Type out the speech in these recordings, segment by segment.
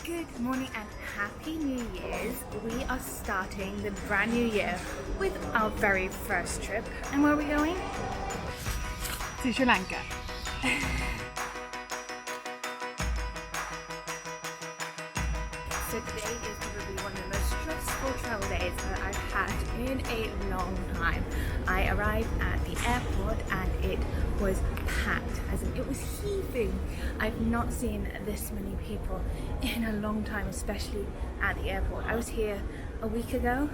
Good morning and Happy New Year's. We are starting the brand new year with our very first trip. And where are we going? To Sri Lanka. So today is probably one of the most stressful travel days that I've had in a long time. I arrived at the airport and it was packed, as in it was heaving. I've not seen this many people in a long time, especially at the airport. I was here a week ago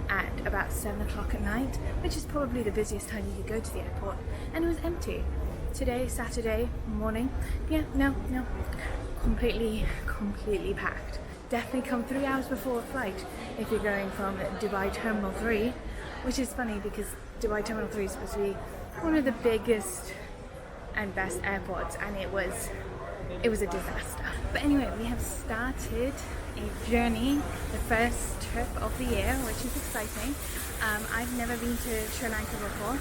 at about 7 o'clock at night, which is probably the busiest time you could go to the airport, and it was empty. Today, Saturday morning, no, completely packed. Definitely come 3 hours before a flight if you're going from Dubai Terminal 3, which is funny because Dubai Terminal 3 is supposed to be one of the biggest and best airports, and it was a disaster. But anyway, we have started a journey, the first trip of the year, which is exciting. I've never been to Sri Lanka before.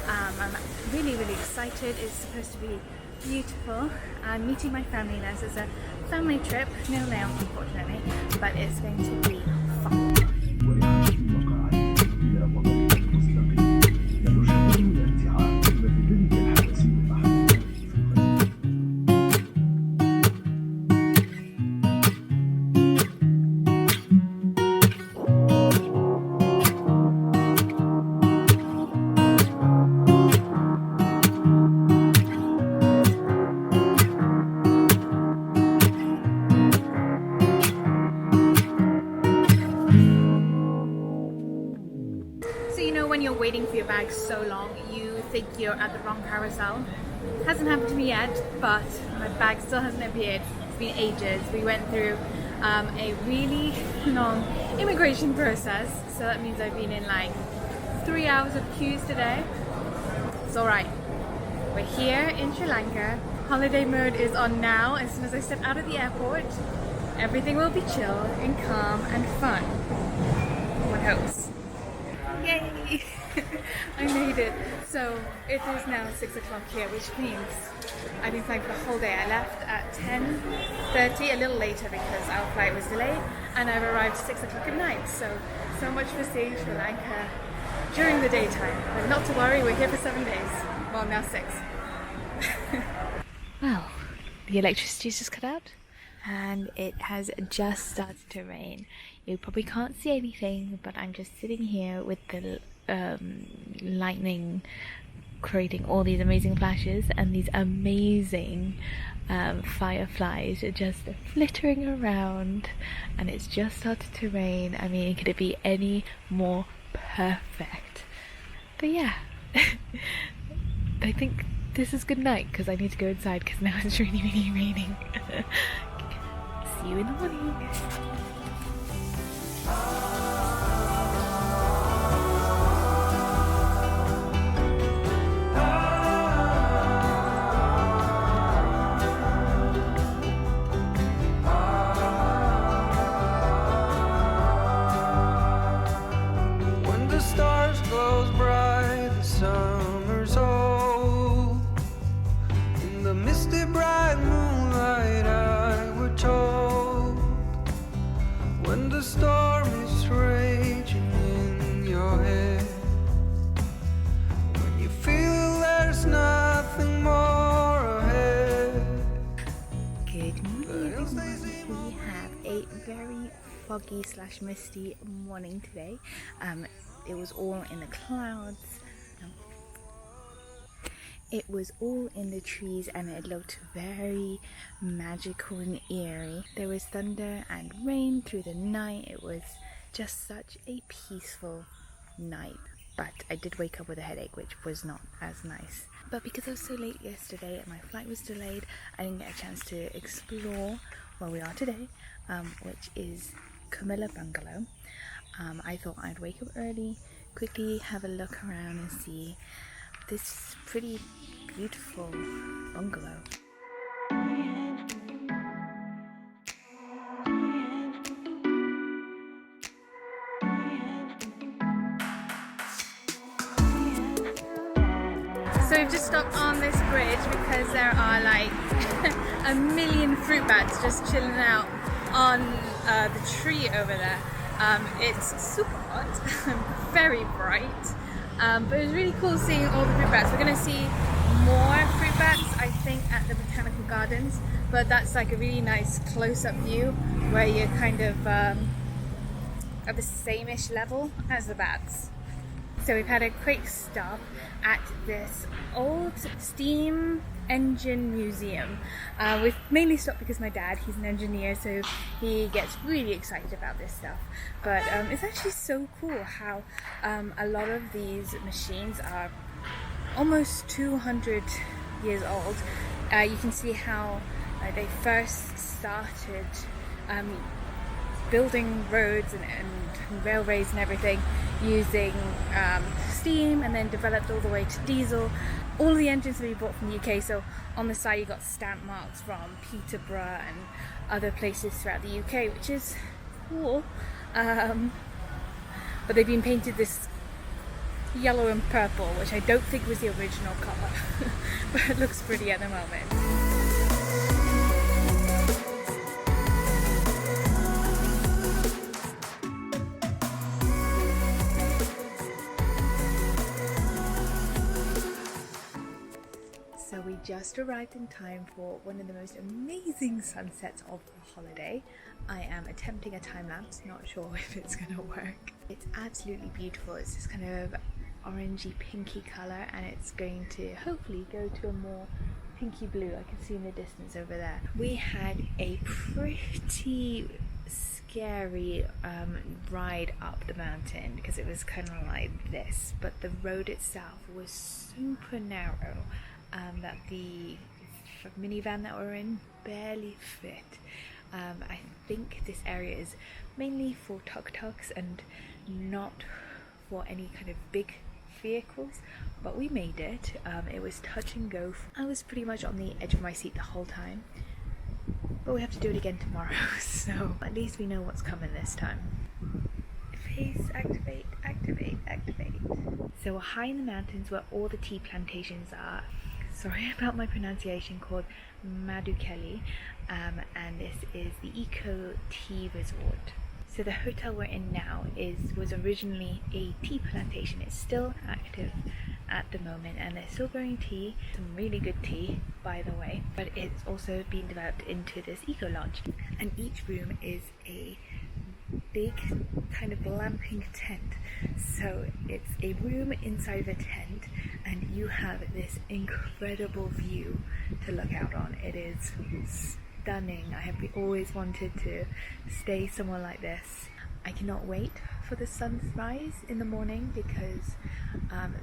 I'm really excited. It's supposed to be beautiful. I'm meeting my family now, so it's a family trip, no nail unfortunately, but it's going to be fun. When you're waiting for your bag so long, you think you're at the wrong carousel. Hasn't happened to me yet, but my bag still hasn't appeared. It's been ages. We went through a really long immigration process, so that means I've been in like 3 hours of queues today. It's alright. We're here in Sri Lanka. Holiday mode is on now. As soon as I step out of the airport, everything will be chill and calm and fun. One hopes. Yay! I made it. So it is now 6 o'clock here, which means I've been flying for the whole day. I left at 10:30, a little later because our flight was delayed, and I've arrived 6 o'clock at night. So much for seeing Sri Lanka during the daytime. But not to worry, we're here for 7 days. Well, now 6. Well, the electricity's just cut out, and it has just started to rain. You probably can't see anything, but I'm just sitting here with the lightning creating all these amazing flashes and these amazing fireflies are just flittering around, and it's just started to rain. I mean, could it be any more perfect? But yeah, I think this is good night because I need to go inside because now it's really raining. See you in the morning. When the stars glow bright, the summer's old. In the misty bright moonlight I were told, when the storm is raging in your head, when you feel there's nothing more ahead. Good morning everyone. We have a very foggy / misty morning today. It was all in the clouds. It was all in the trees and it looked very magical and eerie. There was thunder and rain through the night. It was just such a peaceful night. But I did wake up with a headache, which was not as nice. But because I was so late yesterday and my flight was delayed, I didn't get a chance to explore where we are today, which is Comilla Bungalow. I thought I'd wake up early, quickly have a look around and see this pretty beautiful bungalow. So we've just stopped on this bridge because there are like a million fruit bats just chilling out on the tree over there. It's super hot, very bright, but it was really cool seeing all the fruit bats. We're going to see more fruit bats, I think, at the botanical gardens, but that's like a really nice close-up view where you're kind of at the same-ish level as the bats. So we've had a quick stop at this old steam engine museum. We've mainly stopped because my dad, he's an engineer, so he gets really excited about this stuff. But it's actually so cool how a lot of these machines are almost 200 years old. You can see how they first started building roads and railways and everything using steam, and then developed all the way to diesel. All the engines we bought from the UK, so on the side you got stamp marks from Peterborough and other places throughout the UK, which is cool. But they've been painted this yellow and purple, which I don't think was the original colour, but it looks pretty at the moment. So we just arrived in time for one of the most amazing sunsets of the holiday. I am attempting a time lapse, not sure if it's gonna work. It's absolutely beautiful. It's this kind of orangey pinky colour, and it's going to hopefully go to a more pinky blue. I can see in the distance over there. We had a pretty scary ride up the mountain because it was kind of like this, but the road itself was super narrow. That the minivan that we're in barely fit. I think this area is mainly for tuk-tuks and not for any kind of big vehicles, but we made it. It was touch and go. I was pretty much on the edge of my seat the whole time, but we have to do it again tomorrow, so at least we know what's coming this time. Face activate, activate, activate. So we're high in the mountains where all the tea plantations are. Sorry about my pronunciation, called Madulkelle, and this is the Eco Tea Resort. So the hotel we're in now was originally a tea plantation. It's still active at the moment, and they're still growing tea, some really good tea by the way, but it's also being developed into this eco lodge, and each room is a big kind of glamping tent. So it's a room inside of a tent, and you have this incredible view to look out on. It is stunning. I have always wanted to stay somewhere like this. I cannot wait for the sunrise in the morning because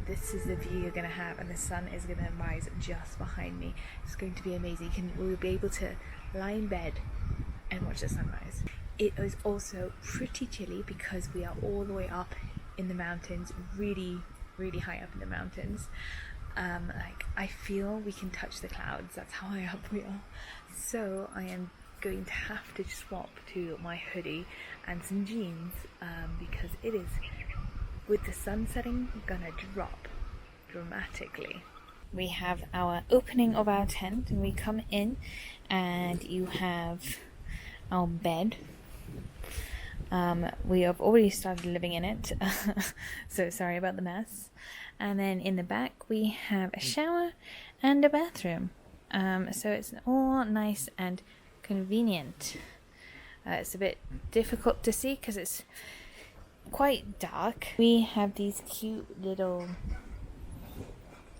this is the view you're going to have, and the sun is going to rise just behind me. It's going to be amazing. We'll be able to lie in bed and watch the sunrise. It is also pretty chilly because we are all the way up in the mountains, really high up in the mountains. Like, I feel we can touch the clouds, that's how high up we are. So I am going to have to swap to my hoodie and some jeans because it is, with the sun setting, gonna drop dramatically. We have our opening of our tent, and we come in and you have our bed. We have already started living in it, so sorry about the mess. And then in the back we have a shower and a bathroom, so it's all nice and convenient. It's a bit difficult to see because it's quite dark. We have these cute little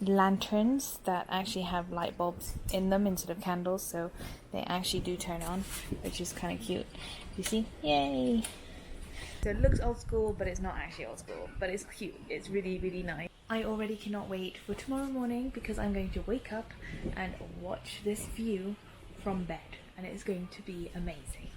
lanterns that actually have light bulbs in them instead of candles, so they actually do turn on, which is kind of cute. You see? Yay! So it looks old school, but it's not actually old school, but it's cute. It's really nice. I already cannot wait for tomorrow morning because I'm going to wake up and watch this view from bed, and it is going to be amazing.